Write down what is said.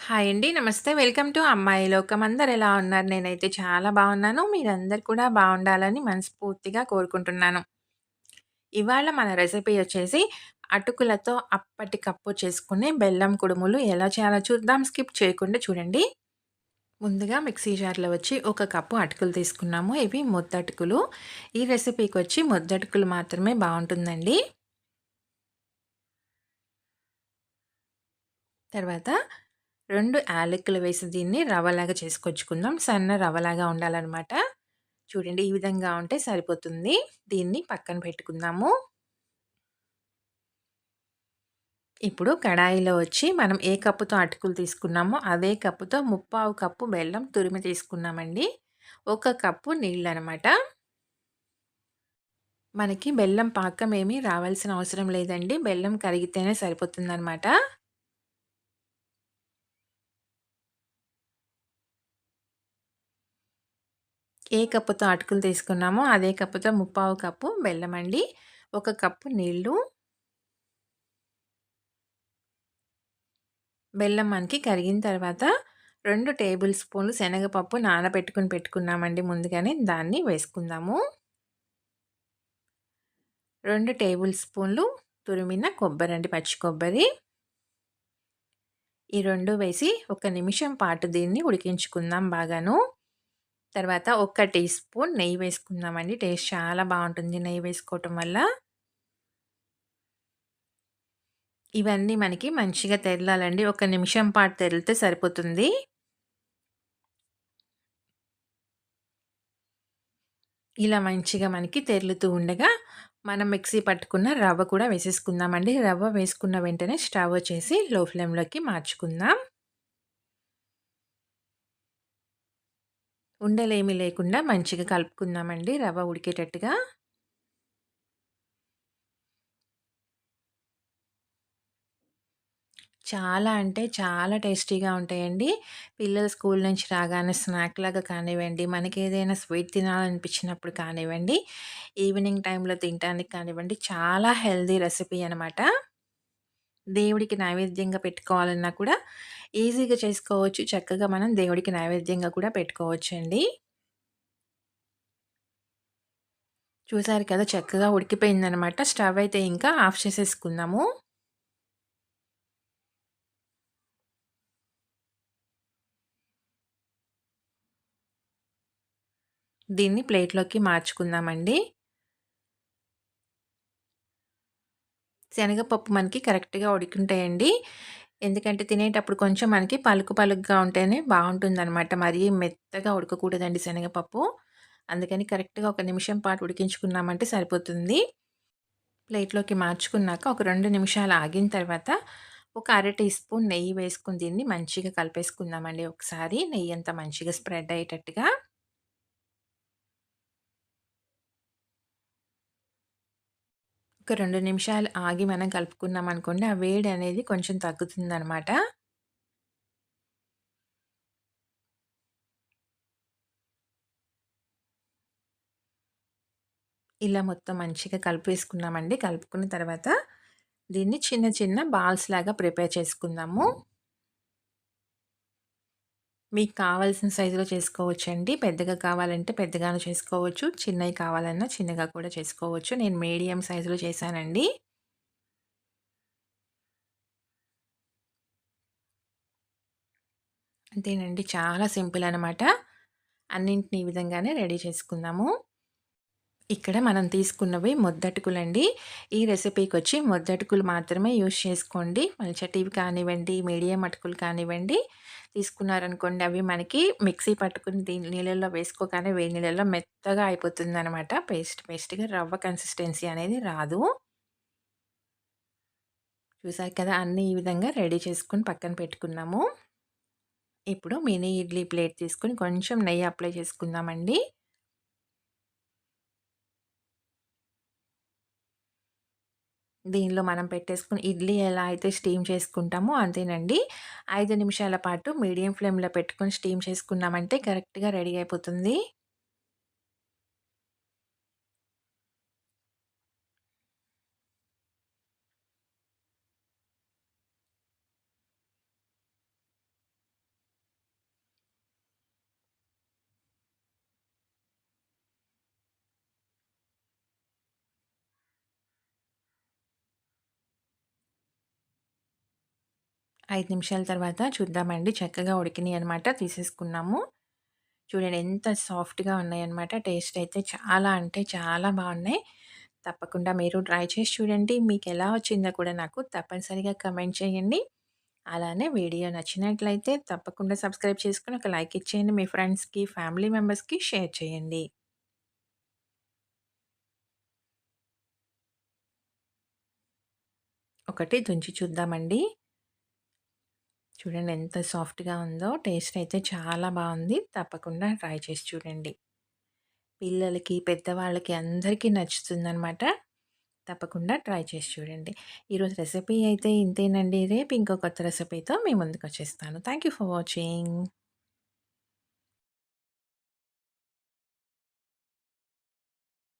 Hi అండి. నమస్తే. Welcome to అమ్మాయి లోకం. అందరూ ఎలా ఉన్నారు? నేనైతే చాలా బాగున్నాను. మీరందరూ కూడా బాగుండాలని మనస్ఫూర్తిగా కోరుకుంటున్నాను. ఇవాళ మన రెసిపీ వచ్చేసి అటుకులతో అప్పటికప్పుడు చేసుకునే బెల్లం కుడుములు ఎలా చేయాలో చూద్దాం. స్కిప్ చేయకుండా చూడండి. ముందుగా మిక్సీ జార్‌లో వచ్చి ఒక కప్పు అటుకులు తీసుకున్నాము. ఇవి ముద్దటుకులు. ఈ రెసిపీకి వచ్చి ముద్దటుకులు మాత్రమే బావుంటుందండి. తర్వాత 2 యాలకులు వేసి దీన్ని రవ్వలాగా చేసుకొచ్చుకుందాం. సన్న రవ్వలాగా ఉండాలనమాట. చూడండి ఈ విధంగా ఉంటే సరిపోతుంది. దీన్ని పక్కన పెట్టుకుందాము. ఇప్పుడు కడాయిలో వచ్చి మనం ఏ కప్పుతో అటుకులు తీసుకున్నామో అదే కప్పుతో ముప్పావు కప్పు బెల్లం తురిమి తీసుకున్నామండి. ఒక కప్పు నీళ్ళనమాట. మనకి బెల్లం పాకం ఏమీ రావాల్సిన అవసరం లేదండి. బెల్లం కరిగితేనే సరిపోతుందనమాట. ఏ కప్పుతో అటుకులు తీసుకున్నామో అదే కప్పుతో ముప్పావు కప్పు బెల్లమండి. ఒక కప్పు నీళ్ళు. బెల్లం మనకి కరిగిన తర్వాత 2 టేబుల్ స్పూన్లు శనగపప్పు నానబెట్టుకొని పెట్టుకున్నామండి ముందుగానే. దాన్ని వేసుకుందాము. 2 టేబుల్ స్పూన్లు తురిమిన కొబ్బరండి, పచ్చి కొబ్బరి. ఈ 2 వేసి ఒక నిమిషం పాటు దీన్ని ఉడికించుకుందాం బాగాను. తర్వాత ఒక టీ స్పూన్ నెయ్యి వేసుకుందామండి. టేస్ట్ చాలా బావుంటుంది నెయ్యి వేసుకోవటం వల్ల. ఇవన్నీ మనకి మంచిగా తెరలాలండి. ఒక నిమిషం పాటు తెరిలితే సరిపోతుంది. ఇలా మంచిగా మనకి తెరులుతూ ఉండగా, మనం మిక్సీ పట్టుకున్న రవ్వ కూడా వేసేసుకుందామండి. రవ్వ వేసుకున్న వెంటనే స్టవ్ వచ్చేసి లో ఫ్లేమ్‌లోకి మార్చుకుందాం. ఉండలేమి లేకుండా మంచిగా కలుపుకుందామండి రవ్వ ఉడికేటట్టుగా. చాలా అంటే చాలా టేస్టీగా ఉంటాయండి. పిల్లలు స్కూల్ నుంచి రాగానే స్నాక్‌లాగా కానివ్వండి, మనకేదైనా స్వీట్ తినాలనిపించినప్పుడు కానివ్వండి, ఈవినింగ్ టైమ్‌లో తినటానికి కానివ్వండి, చాలా హెల్తీ రెసిపీ అనమాట. దేవుడికి నైవేద్యంగా పెట్టుకోవాలన్నా కూడా ఈజీగా చేసుకోవచ్చు. చక్కగా మనం దేవుడికి నైవేద్యంగా కూడా పెట్టుకోవచ్చండి. చూసారు కదా! చక్కగా ఉడికిపోయిందనమాట. స్టవ్ అయితే ఇంకా ఆఫ్ చేసేసుకుందాము. దీన్ని ప్లేట్‌లోకి మార్చుకుందామండి. శనగపప్పు మనకి కరెక్ట్‌గా ఉడికుంటాయండి. ఎందుకంటే తినేటప్పుడు కొంచెం మనకి పలుకు పలుకుగా ఉంటేనే బావుంటుందనమాట. మరీ మెత్తగా ఉడకకూడదండి శనగపప్పు. అందుకని కరెక్ట్‌గా ఒక నిమిషం పాటు ఉడికించుకున్నామంటే సరిపోతుంది. ప్లేట్‌లోకి మార్చుకున్నాక ఒక 2 నిమిషాలు ఆగిన తర్వాత ఒక అర టీ స్పూన్ నెయ్యి వేసుకొని దీన్ని మంచిగా కలిపేసుకుందామండి ఒకసారి. నెయ్యంతా మంచిగా స్ప్రెడ్ అయ్యేటట్టుగా. ఒక 2 నిమిషాలు ఆగి మనం కలుపుకున్నామనుకోండి, ఆ వేడి అనేది కొంచెం తగ్గుతుందనమాట. ఇలా మొత్తం మంచిగా కలిపేసుకున్నామండి. కలుపుకున్న తర్వాత దీన్ని చిన్న చిన్న బాల్స్ లాగా ప్రిపేర్ చేసుకుందాము. మీకు కావాల్సిన సైజులో చేసుకోవచ్చండి. పెద్దగా కావాలంటే పెద్దగాను చేసుకోవచ్చు. చిన్నయి కావాలన్నా చిన్నగా కూడా చేసుకోవచ్చు. నేను మీడియం సైజులో చేశానండి. అంతేనండి. చాలా సింపుల్ అనమాట. అన్నింటిని ఈ విధంగానే రెడీ చేసుకుందాము. ఇక్కడ మనం తీసుకున్నవి మొద్దటుకులండి. ఈ రెసిపీకొచ్చి మొద్దటుకులు మాత్రమే యూజ్ చేసుకోండి. పల్చటివి కానివ్వండి, మీడియం అటుకులు కానివ్వండి, తీసుకున్నారనుకోండి అవి మనకి మిక్సీ పట్టుకుని నీళ్ళల్లో వేసుకోగానే వేడి నీళ్ళల్లో మెత్తగా అయిపోతుందనమాట. పేస్ట్‌గా రవ్వ కన్సిస్టెన్సీ అనేది రాదు. చూసారు కదా! అన్నీ ఈ విధంగా రెడీ చేసుకొని పక్కన పెట్టుకున్నాము. ఇప్పుడు మినీ ఇడ్లీ ప్లేట్ తీసుకొని కొంచెం నెయ్యి అప్లై చేసుకుందామండి. దీనిలో మనం పెట్టేసుకొని ఇడ్లీ ఎలా అయితే స్టీమ్ చేసుకుంటామో అంతేనండి. 5 నిమిషాల పాటు మీడియం ఫ్లేమ్‌లో పెట్టుకొని స్టీమ్ చేసుకున్నామంటే కరెక్ట్‌గా రెడీ అయిపోతుంది. 5 నిమిషాల తర్వాత చూద్దామండి. చక్కగా ఉడికినియనమాట. తీసేసుకున్నాము. చూడండి ఎంత సాఫ్ట్‌గా ఉన్నాయన్నమాట. టేస్ట్ అయితే చాలా అంటే చాలా బావున్నాయి. తప్పకుండా మీరు ట్రై చేసి చూడండి. మీకెలా వచ్చిందో కూడా నాకు తప్పనిసరిగా కమెంట్ చేయండి. అలానే వీడియో నచ్చినట్లయితే తప్పకుండా సబ్స్క్రైబ్ చేసుకొని ఒక లైక్ ఇచ్చేయండి. మీ ఫ్రెండ్స్‌కి, ఫ్యామిలీ మెంబర్స్‌కి షేర్ చేయండి. ఒకటి తుంచి చూద్దామండి. చూడండి ఎంత సాఫ్ట్‌గా ఉందో. టేస్ట్ అయితే చాలా బావుంది. తప్పకుండా ట్రై చేసి చూడండి. పిల్లలకి, పెద్దవాళ్ళకి అందరికీ నచ్చుతుందనమాట. తప్పకుండా ట్రై చేసి చూడండి. ఈరోజు రెసిపీ అయితే ఇంతేనండి. రేపు ఇంకో కొత్త రెసిపీతో మీ ముందుకొచ్చేస్తాను. Thank you for watching.